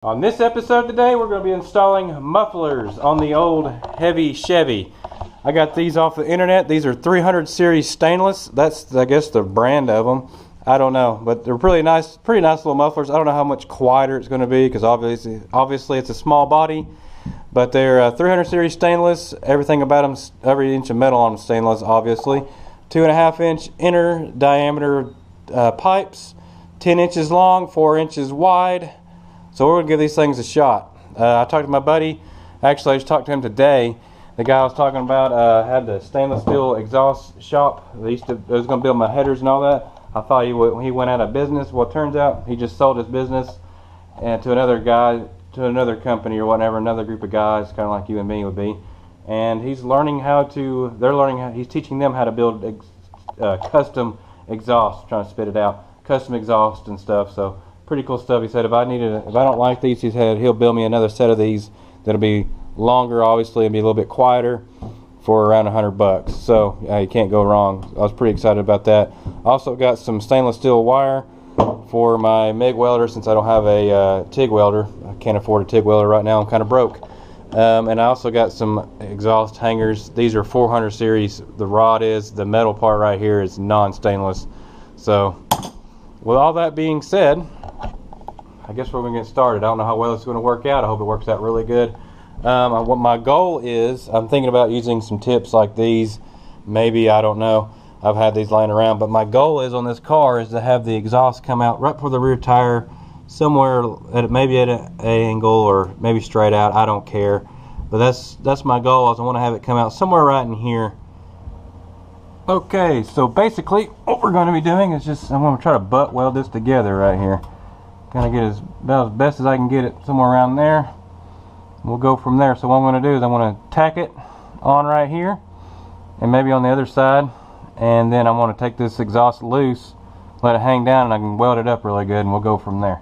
On this episode today, we're going to be installing mufflers on the old heavy Chevy. I got these off the internet. These are 300 series stainless. That's, I guess, the brand of them. I don't know, but they're pretty nice little mufflers. I don't know how much quieter it's going to be because obviously it's a small body, but they're 300 series stainless. Everything about them, every inch of metal on them stainless, obviously. 2.5 inch inner diameter pipes, 10 inches long, 4 inches wide. So we're going to give these things a shot. I talked to my buddy. Actually, I just talked to him today. The guy I was talking about had the stainless steel exhaust shop. They was going to build my headers and all that. I thought he went out of business. Well, it turns out he just sold his business and to another guy, to another company or whatever, another group of guys, kind of like you and me would be. And he's learning how to. He's teaching them how to build custom exhaust, trying to spit it out, custom exhaust and stuff. So. Pretty cool stuff. He said if I don't like these, he said he'll build me another set of these that'll be longer, obviously, and be a little bit quieter for around $100. So you can't go wrong. I was pretty excited about that. Also got some stainless steel wire for my MIG welder since I don't have a TIG welder. I can't afford a TIG welder right now. I'm kind of broke. And I also got some exhaust hangers. These are 400 series. The rod is, the metal part right here is non-stainless. So with all that being said, I guess we're going to get started. I don't know how well it's going to work out. I hope it works out really good. What my goal is, I'm thinking about using some tips like these. Maybe, I don't know. I've had these lying around. But my goal is on this car is to have the exhaust come out right for the rear tire, somewhere maybe at an angle or maybe straight out. I don't care. But that's my goal. Is I want to have it come out somewhere right in here. Okay, so basically what we're going to be doing is I'm going to try to butt weld this together right here. Kind of get about as best as I can get it somewhere around there. We'll go from there. So what I'm going to do is I'm going to tack it on right here and maybe on the other side, and then I'm going to take this exhaust loose, let it hang down, and I can weld it up really good, and we'll go from there.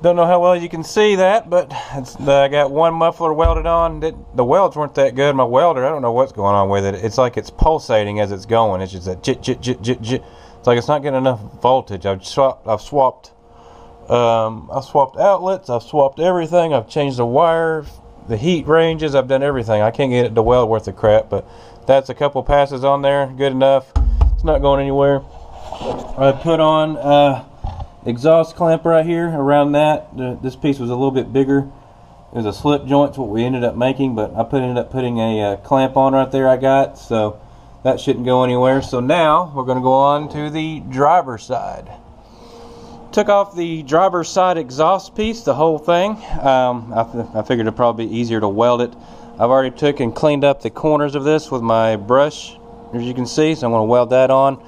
Don't know how well you can see that, but I got one muffler welded on. The welds weren't that good. My welder, I don't know what's going on with it. It's like it's pulsating as it's going. It's just a jit, jit, jit, jit, jit. It's like it's not getting enough voltage. I've swapped outlets. I've swapped everything. I've changed the wire, the heat ranges. I've done everything. I can't get it to weld worth of crap, but that's a couple passes on there. Good enough. It's not going anywhere. I put on exhaust clamp right here around that. This piece was a little bit bigger. It was a slip joint, what we ended up making, but I ended up putting a clamp on right there I got, so that shouldn't go anywhere. So now we're going to go on to the driver's side. Took off the driver's side exhaust piece, the whole thing. I figured it'd probably be easier to weld it. I've already took and cleaned up the corners of this with my brush, as you can see, so I'm going to weld that on.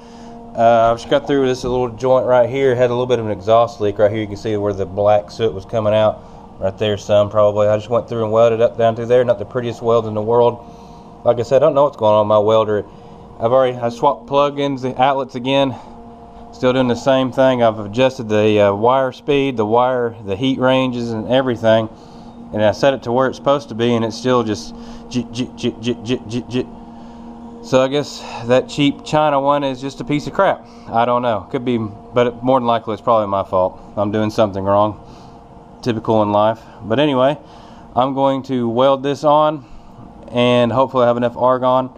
I've just got through this little joint right here. It had a little bit of an exhaust leak right here. You can see where the black soot was coming out. Right there, some probably. I just went through and welded up down through there. Not the prettiest weld in the world. Like I said, I don't know what's going on with my welder. I swapped plug-ins, the outlets again. Still doing the same thing. I've adjusted the wire speed, the heat ranges, and everything. And I set it to where it's supposed to be, and it's still just jit, jit, jit, jit, jit, jit, jit. So I guess that cheap China one is just a piece of crap. I don't know. Could be, but more than likely it's probably my fault. I'm doing something wrong. Typical in life. But anyway, I'm going to weld this on, and hopefully I have enough argon.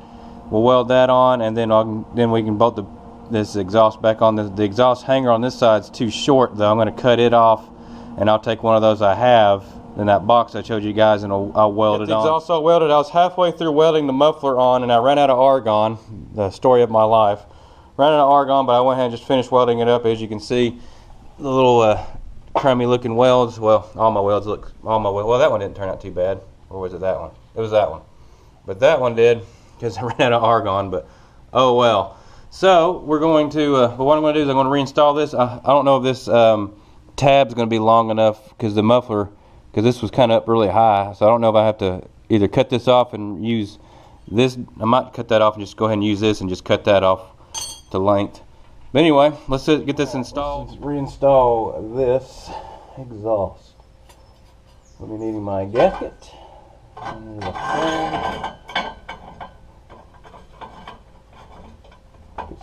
We'll weld that on, and then we can bolt this exhaust back on. The exhaust hanger on this side is too short, though. I'm going to cut it off, and I'll take one of those I have in that box I showed you guys, and I'll weld it on. It's also welded. I was halfway through welding the muffler on, and I ran out of argon. The story of my life. Ran out of argon, but I went ahead and just finished welding it up. As you can see, the little crummy looking welds. Well, all my welds. Well, that one didn't turn out too bad. Or was it that one? It was that one. But that one did, because I ran out of argon. But oh well. So we're going to. But what I'm going to do is I'm going to reinstall this. I don't know if this tab's going to be long enough because the muffler. Because this was kind of up really high, so I don't know if I have to either cut this off and use this. I might cut that off and just go ahead and use this and just cut that off to length. But anyway, let's get this installed. Let's reinstall this exhaust. I'll be needing my gasket. And the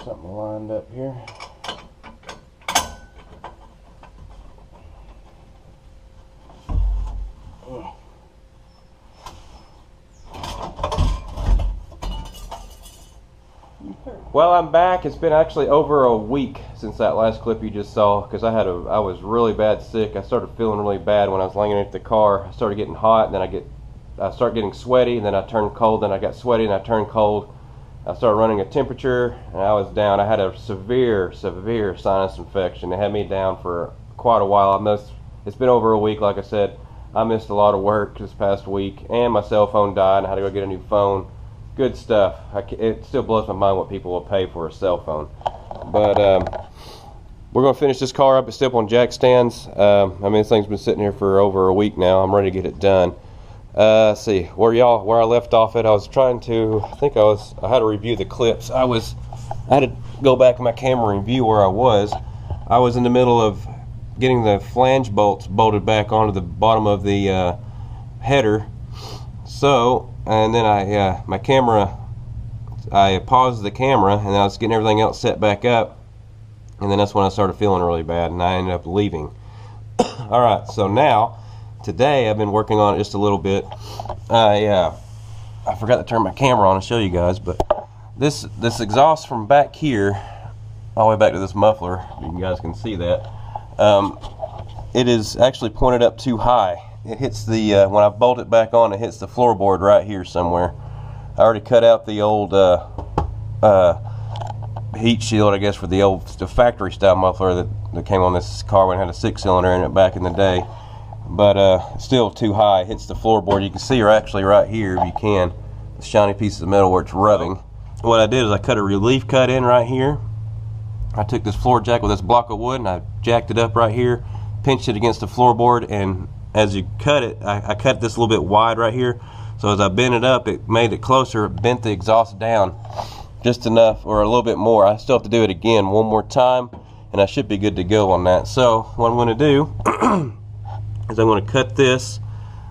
something lined up here. Well, I'm back. It's been actually over a week since that last clip you just saw, because I was really bad sick. I started feeling really bad when I was laying in the car. I started getting hot, and then I started getting sweaty, and then I turned cold, then I got sweaty, and I turned cold. I started running a temperature, and I was down. I had a severe sinus infection. It had me down for quite a while. It's been over a week, like I said. I missed a lot of work this past week, and my cell phone died, and I had to go get a new phone. Good stuff. It still blows my mind what people will pay for a cell phone. But we're going to finish this car up. It's still on jack stands. I mean, this thing's been sitting here for over a week now. I'm ready to get it done. Let's see where I left off at. I was trying to. I had to review the clips. I had to go back in my camera and review where I was. I was in the middle of getting the flange bolts bolted back onto the bottom of the header. So, and then I paused the camera, and I was getting everything else set back up, and then that's when I started feeling really bad, and I ended up leaving. All right, so now. Today I've been working on it just a little bit. I forgot to turn my camera on and show you guys, but this exhaust from back here all the way back to this muffler, you guys can see that, it is actually pointed up too high. It hits the when I bolt it back on, it hits the floorboard right here somewhere. I already cut out the old heat shield, I guess, for the factory style muffler that came on this car when it had a 6-cylinder in it back in the day. But still too high. It hits the floorboard. You can see actually right here, if you can, the shiny piece of metal where it's rubbing. What I did is I cut a relief cut in right here. I took this floor jack with this block of wood and I jacked it up right here, pinched it against the floorboard, and as you cut it, I cut this a little bit wide right here. So as I bent it up, it made it closer, it bent the exhaust down just enough, or a little bit more. I still have to do it again one more time, and I should be good to go on that. So what I'm going to do is I'm going to cut this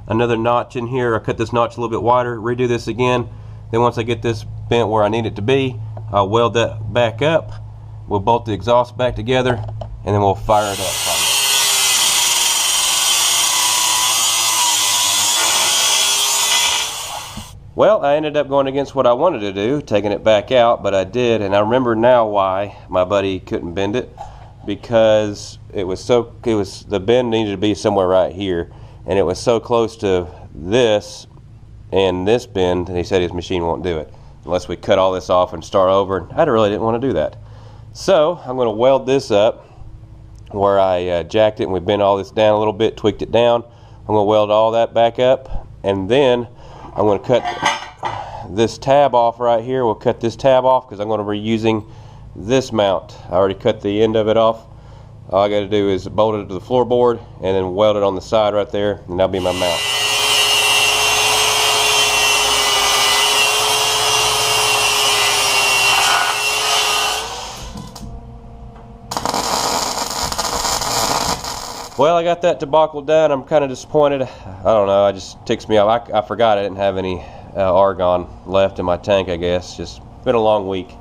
another notch in here. I cut this notch a little bit wider, redo this again. Then once I get this bent where I need it to be, I'll weld that back up. We'll bolt the exhaust back together, and then we'll fire it up. Well, I ended up going against what I wanted to do, taking it back out, but I did, and I remember now why my buddy couldn't bend it. Because the bend needed to be somewhere right here, and it was so close to this and this bend, and he said his machine won't do it unless we cut all this off and start over. I really didn't want to do that. So I'm going to weld this up where I jacked it, and we bent all this down a little bit, tweaked it down. I'm going to weld all that back up, and then I'm going to cut this tab off right here. We'll cut this tab off because I'm going to be reusing this mount. I already cut the end of it off. All I got to do is bolt it to the floorboard and then weld it on the side right there, and that'll be my mount. Well, I got that debacle done. I'm kind of disappointed. I don't know, it just ticks me off. I forgot I didn't have any argon left in my tank, I guess. Just been a long week.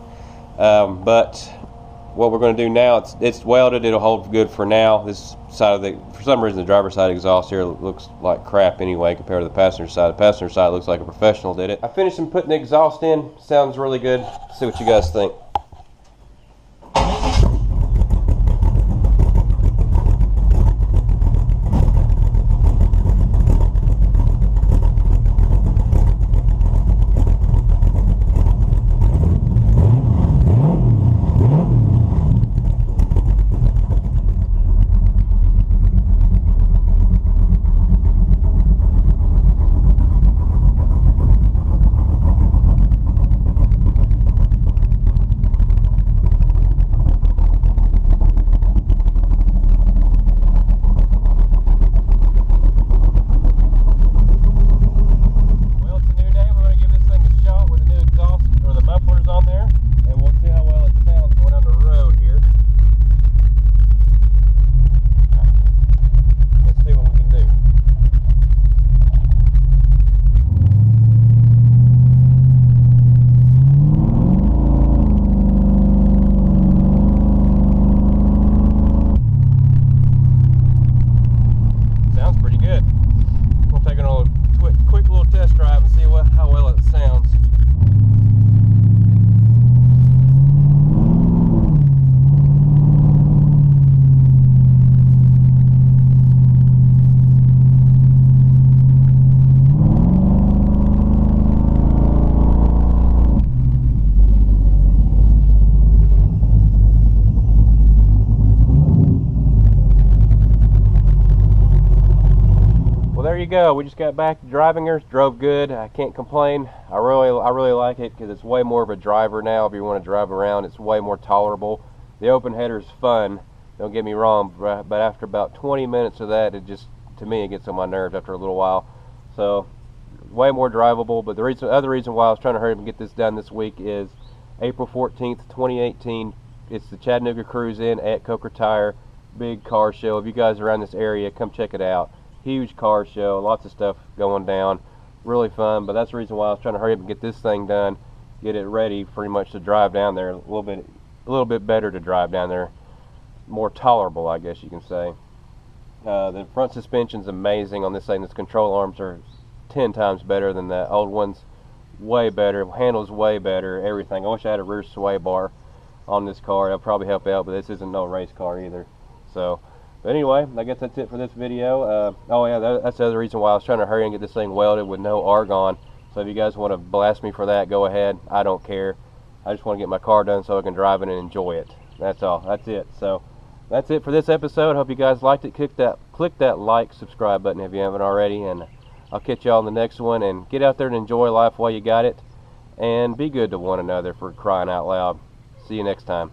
But what we're going to do now, it's welded. It'll hold good for now. This side of for some reason, the driver's side exhaust here looks like crap anyway compared to the passenger side. The passenger side looks like a professional did it. I finished putting the exhaust in. Sounds really good. See what you guys think. there you go. We just got back driving her. Drove good. I can't complain. I really like it because it's way more of a driver now. If you want to drive around, it's way more tolerable. The open header is fun. Don't get me wrong, but after about 20 minutes of that, it just, to me, it gets on my nerves after a little while. So, way more drivable. But the other reason why I was trying to hurry up and get this done this week is April 14th, 2018. It's the Chattanooga Cruise In at Coker Tire. Big car show. If you guys are around this area, come check it out. Huge car show. Lots of stuff going down. Really fun. But that's the reason why I was trying to hurry up and get this thing done. Get it ready pretty much to drive down there. A little bit better to drive down there. More tolerable, I guess you can say. The front suspension's amazing on this thing. The control arms are 10 times better than the old ones. Way better. Handles way better. Everything. I wish I had a rear sway bar on this car. That'll probably help out, but this isn't no race car either. So, but anyway, I guess that's it for this video. Oh yeah, that's the other reason why I was trying to hurry and get this thing welded with no argon. So if you guys want to blast me for that, go ahead. I don't care. I just want to get my car done so I can drive it and enjoy it. That's all. That's it. So that's it for this episode. Hope you guys liked it. Click that like, subscribe button if you haven't already, and I'll catch y'all in the next one. And get out there and enjoy life while you got it, and be good to one another, for crying out loud. See you next time.